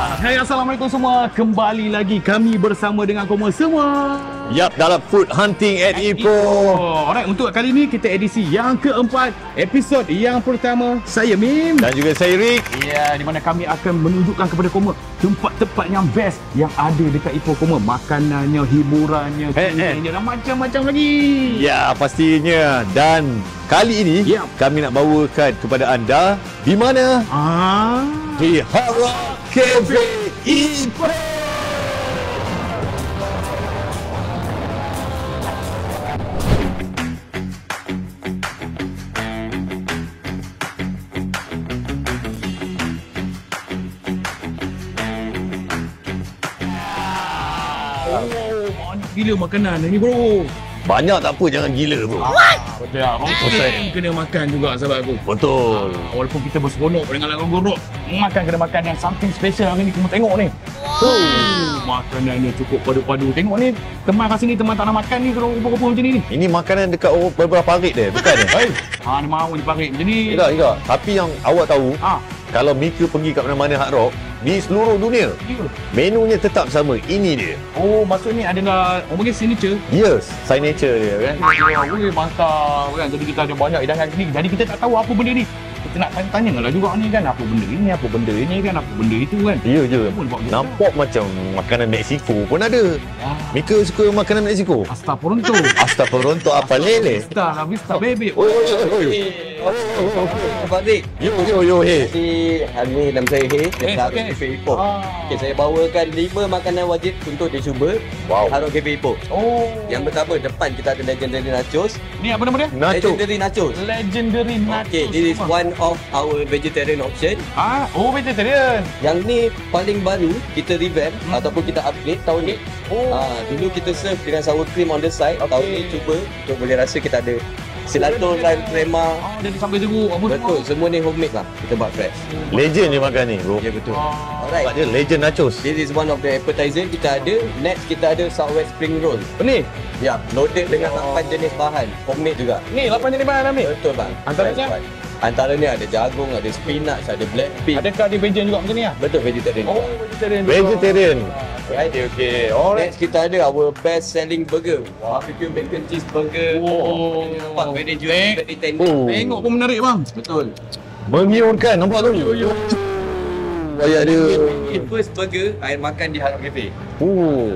Hai, Assalamualaikum semua. Kembali lagi kami bersama dengan kamu semua. Yap, dalam Food Hunting at Ipoh. Alright, untuk kali ini kita edisi yang keempat, episod yang pertama. Saya Mim Dan juga saya Rick. ya, di mana kami akan menunjukkan kepada kamu tempat-tempat yang best yang ada dekat Ipoh kamu. Makanannya, hiburannya, kulitnya dan macam-macam lagi. Ya, pastinya. Dan kali ini kami nak bawakan kepada anda di mana? Di Hard Rock Cafe Ipoh. Gila makanan ni bro. Banyak tak apa, jangan gila bro. Betul lah. Orang kena makan juga sahabat aku. Betul. Walaupun kita berseronok dengan lagu gorok, makan kena makan yang something special hari ni. Kamu tengok ni. Makanannya cukup padu-padu. Tengok ni, teman kat sini teman tak nak makan ni kalau rupa-rupa macam ni. Ini makanan dekat beberapa parit dia, bukan ni? Dia mahu diparik macam ni. Tidak. Tapi yang awak tahu, kalau Mika pergi kat mana-mana Hard Rock di seluruh dunia, menunya tetap sama. Ini dia. Oh, maksudnya adalah orang panggil signature. Yes, signature dia kan. Boleh mantap kan. Jadi kita ada banyak hidangan sini. Jadi kita tak tahu apa benda ni. Kita nak tanya lah juga ni kan, apa benda ini, apa benda ini kan, apa benda itu kan. Ya je. Nampak macam makanan Mexico pun ada. Mika suka makanan Mexico? Astagfirullah, apa lele? Hasta la vista baby. Fazik. Yo, hey. Jadi hari ni nama saya Hey. Saya Hard Rock Cafe Ipoh. Okay, saya bawakan 5 makanan wajib untuk dicuba. Hard Rock Cafe Ipoh. Yang pertama, depan kita ada Legendary Nachos. Ni apa nama dia? Legendary Nachos. Legendary Nachos. Okay, this is one of our vegetarian option. Vegetarian. Yang ni paling baru kita revamp ataupun kita upgrade tahun ni. Dulu kita serve dengan sour cream on the side. Tahun ni cuba untuk boleh rasa kita ada cilantro dan crema. Jadi sampai jeruk apa betul, semua ni homemade lah. Kita buat fresh. Legend je makan ni bro. Ya betul. Sebab dia legend nachos. This is one of the appetizer kita ada. Next kita ada Southwest Spring Roll. Ni? Ya, loaded dengan 8 jenis bahan. Homemade juga. Ni 8 jenis bahan ni? Betul bang. Antaranya ada jagung, ada spinach, ada black pea. Adakah dia vegan juga macam ni lah? Betul, vegetarian. Vegetarian. Okay. Next kita ada our best selling burger. Barbecue bacon cheeseburger. Nampak very juicy, very tender. Tengok pun menarik bang. Betul. Mengiurkan, nampak tu? Ayat dia. First burger, air makan di Hard Rock Cafe.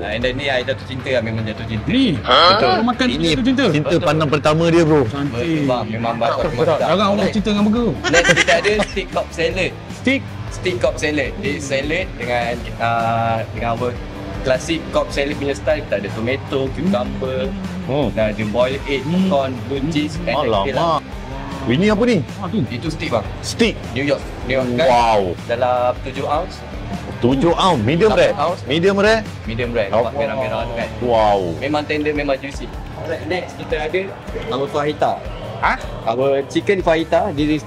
And then ni air jatuh cinta lah, memang jatuh cinta. Ni? Betul. Makan ini jatuh cinta? Cinta pandang pertama dia bro. Betul bang, memang bagus. Jangan orang cinta dengan burger. Next kita ada stick cob salad. Stick cob salad. Dia salad dengan our klasik cob salad punya style. Kita ada tomato, cucumber, dan ada boiled egg, corn, blue cheese, and alamak. Ini apa ni? Itu stick bang. Stick New York kan? Wow. Dalam 7 ounce. 7 ounce. Medium rare? Medium rare? Medium rare. Nampak merah-merah tu kan. Wow. Memang tender, memang juicy. Alright, next kita ada our fajita. Our chicken fajita. This is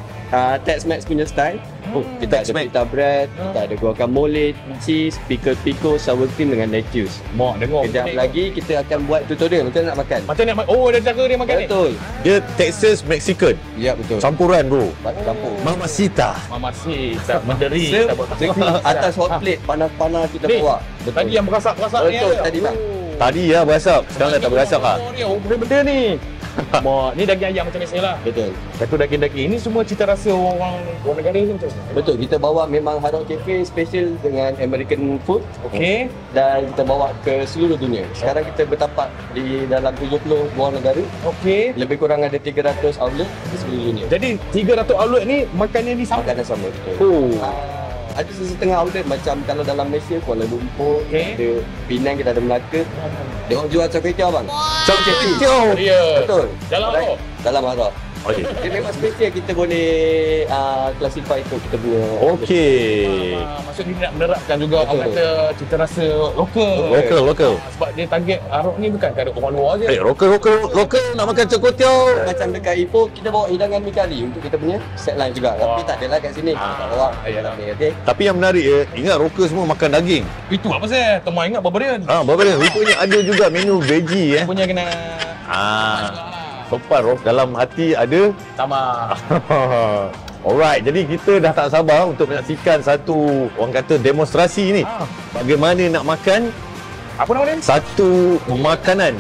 Tex-Mex punya style. Kita ada pita bread, kita ada guacamole, cheese, pickle, sour cream dengan lettuce. Kejap lagi kita akan buat tutorial macam nak makan. Macam nak makan? Dia jaga dia makan ni? Betul. Dia Texas Mexican. Ya betul. Campuran bro. Campur. Mamacita. Mamacita. Menderi. Atas hot plate, panas-panas kita bawa. Tadi yang berasap-berasap ni. Betul, tadi bang. Tadi ya berasap, sekarang dah tak berasap lah. Benda ni. Ni daging ayam macam biasa lah. Betul. Satu daging-daging. Ini semua cita rasa orang negara ni macam mana? Betul, kita bawa memang Hard Rock Cafe special dengan American food. Okey. Dan kita bawa ke seluruh dunia. Sekarang kita bertapak di dalam 70 buah negara. Okey. Lebih kurang ada 300 outlet di seluruh dunia. Jadi 300 outlet ni makannya ni sama? Makanan sama, betul. Ada setengah outlet macam kalau dalam Malaysia, Kuala Lumpur, ada Penang, kita ada Melaka. Dia orang jual char kway teow bang. Char kway teow. Betul. Dalam apa? Dalam Hard Rock. Okay. Dia memang special, kita boleh classify itu kita punya. Okey. Maksudnya dia nak menerapkan juga orang kata cita rasa lokal. Lokal. Sebab dia target Arok ni bukan kat orang luar je. Lokal nak makan char kway teow. Macam dekat Ipoh, kita bawa hidangan mi kari untuk kita punya set line juga. Tapi tak adalah kat sini. Kita bawa dalam ni, okey. Tapi yang menarik ingat lokal semua makan daging. Itu apa saya? Teman ingat barbarian. Barbarian. Rupanya ada juga menu veggie Punya kena Sopan dalam hati ada sama. Alright, jadi kita dah tak sabar untuk menyaksikan satu, orang kata, demonstrasi ni. Bagaimana nak makan Apa nama dia? satu makanan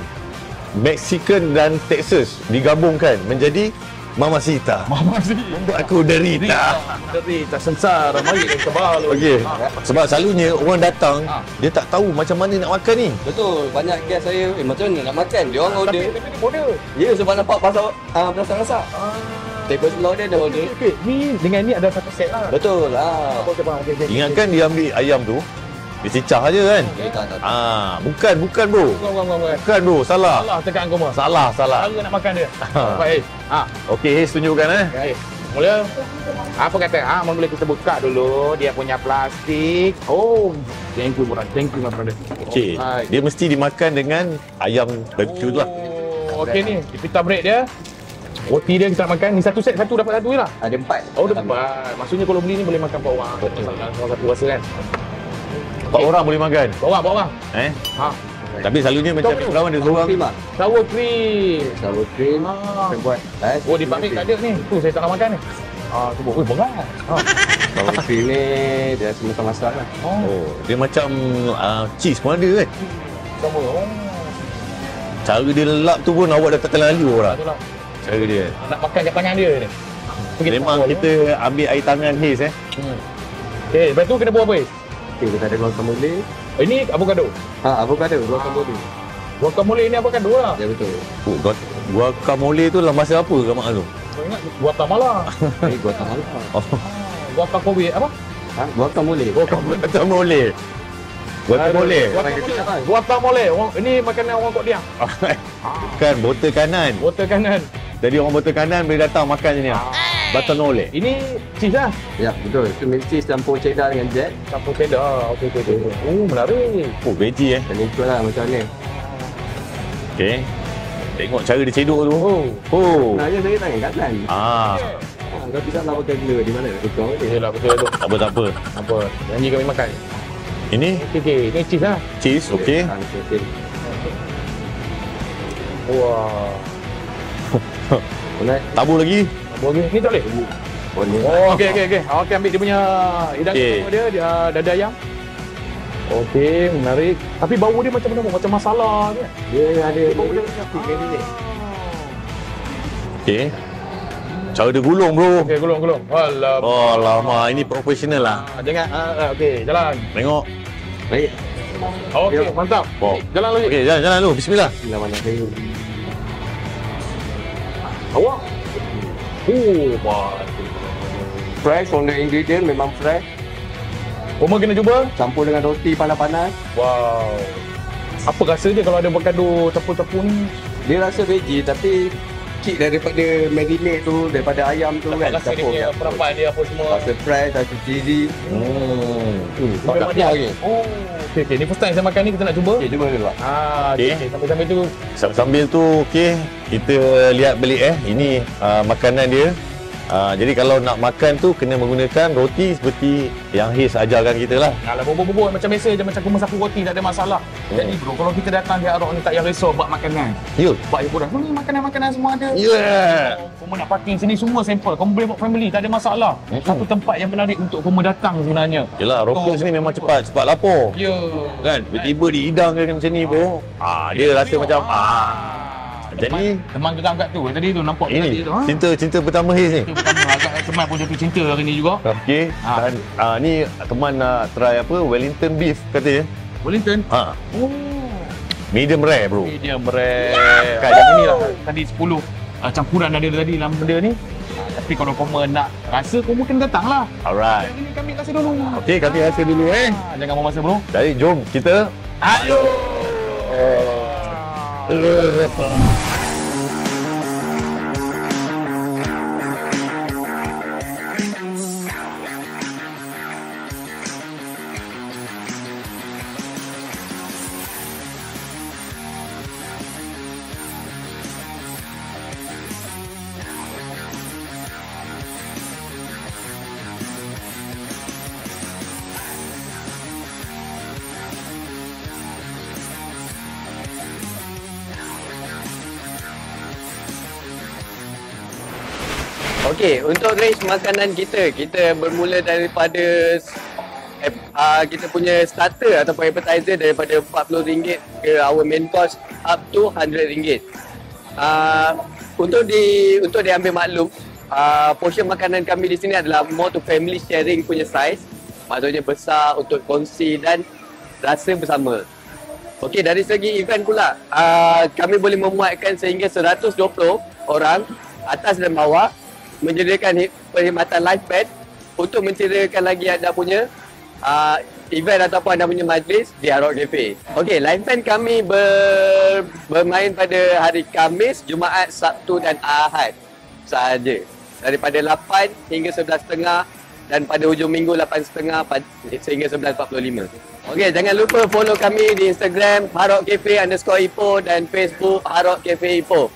Mexican dan Texas digabungkan menjadi Mamacita. Membuat aku derita. Derita sengsara. Mari kita balu. Okey. Sebab selalunya orang datang, dia tak tahu macam mana nak makan ni. Betul, banyak guest saya, macam mana nak makan? Dia orang order. Tapi dia order. Ya, sebab nampak pasal rasa-rasa. Table sebelah dia order. Okay. Ni dengan ni ada satu set lah. Betul. Okay. Ingatkan dia ambil ayam tu, dia cecah je kan? Tak. Bukan bro. Bukan bro, salah. Salah tekan kau mah. Salah. Cara nak makan dia. Baik. Okey, Haze tunjukkan Okay. Mula. Apa kata? Boleh kita buka dulu dia punya plastik. Oh, thank you brother. Thank you my brother. Okey. Dia mesti dimakan dengan ayam barbecue tu lah. Okey ni, pita bread dia. Roti dia kita nak makan. Ni satu set, satu dapat satu je lah. Ada 4. Oh, dapat. Maksudnya kalau beli ni boleh makan 4 orang. Salah satu rasa kan. 4 orang boleh makan. 4 orang. Tapi selalunya macam pengalaman dia seorang. Sour cream. Sour cream. Saya buat. Oh, di pabrik tak ada ni. Tu saya tak nak makan ni. Tu buat. Oh, berat. Sour cream ni dia semua masak lah. Oh, dia macam cheese pun ada kan? Sama. Cara dia lelap tu pun awak dah tak terlalu orang. Itulah. Cara dia. Nak makan kat tangan dia ni. Memang kita ambil air tangan Haze Okay, lepas tu kena buat apa? Okay, kita ada guacamole. Ini avocado. Avocado, guacamole. Guacamole ni avocado lah. Ya betul. Guacamole tu dalam bahasa apa kat mak tu? Kau ingat guacamole. Guacamole. Guacamole apa? Guacamole. Guacamole. Guacamole. Ini makanan orang Kok Diang. Bukan, botol kanan. Botol kanan. Jadi orang botol kanan boleh datang makan sini. Guacamole. Ini cheese lah. Ya, betul. Itu mix cheese campur cheddar dengan jack. Campur cheddar. Okey. Oh, menarik. Oh, veggie Dan ikutlah macam ni. Okey. Tengok cara dia cedok tu. Oh. Nah, ya saya tangan kanan. Kalau tidak nak pakai gula di mana? Betul. Yalah, betul. Tak apa. Apa? Janji kami makan. Ini Okey. Ini cheese lah. cheese, okey. Wah. Boleh. Tabur lagi. Boleh. Ni tak boleh? Boleh. Oh, okey. Okey, ambil dia punya hidang dia dada ayam. Okey, menarik. Tapi bau dia macam mana? Macam masala ni. Dia ada bau dia tiga ni. Okey. Cara dia gulung bro. Okey, gulung. Alah. Oh lama, ini profesional lah. Jangan. Okey, jalan. Tengok. Baik. Okey, mantap. Oh. Jalan lagi. Okey, jalan dulu. Bismillah. Bismillahirrahmanirrahim. Awak. Mati. Fresh from the ingredient memang fresh. Koma kena cuba. Campur dengan roti panas-panas. Wow. Apa rasa dia kalau ada avocado tepung-tepung ni? Dia rasa veggie tapi kick daripada marinade tu, daripada ayam tu kan. Rasa dia punya perapan dia apa semua. Rasa fresh, rasa cheesy. Tak Memang ada lagi. Oh. Okey, ni first time saya makan ni, kita nak cuba. Okay, cuba dulu. Okey. Sambil-sambil tu. Sambil tu okey, kita lihat balik ini makanan dia. Jadi kalau nak makan tu kena menggunakan roti seperti yang Haze ajarkan kita lah. Alah, bubur-bubur macam biasa je, macam kuma sapu roti, tak ada masalah. Jadi bro, kalau kita datang di Arok ni tak payah risau buat makanan. Ya. Buat hiburan. Ni makanan-makanan semua ada. Yeah. Kamu nak parking sini semua sampel. Kamu boleh buat family, tak ada masalah. Satu tempat yang menarik untuk kamu datang sebenarnya. Yelah, rokok sini memang cepat lapar. Ya. Kan? Tiba-tiba dihidangkan macam ni bro. Dia rasa macam jadi teman kita angkat tu tadi tu nampak ini tadi tu. cinta pertama Haze ni. Itu pertama agak teman pun jatuh cinta hari ni juga. Okey. Dan ni teman nak try apa Wellington beef katanya. Wellington. Oh. Medium rare bro. Medium rare. Yang inilah tadi 10 campuran ada tadi dalam benda ni. Tapi kalau kamu nak rasa, kamu kena datang lah. Alright. Ini kami rasa dulu. Okey, kami rasa dulu Jangan buang masa bro. Jadi jom kita Okey, untuk range makanan kita bermula daripada kita punya starter ataupun appetizer daripada RM40 ke our main course up to RM100. Untuk diambil maklum, portion makanan kami di sini adalah more to family sharing punya size. Maksudnya besar untuk kongsi dan rasa bersama. Okey, dari segi event pula, kami boleh memuatkan sehingga 120 orang atas dan bawah, menyediakan perkhidmatan live band untuk menceriakan lagi anda punya event ataupun anda punya majlis di Hard Rock Cafe. Okey, live band kami bermain pada hari Khamis, Jumaat, Sabtu dan Ahad sahaja. Daripada 8 hingga 11.30 dan pada hujung minggu 8.30 sehingga 11.45. Okey, jangan lupa follow kami di Instagram Hard Rock Cafe _Ipoh dan Facebook Hard Rock Cafe Ipoh.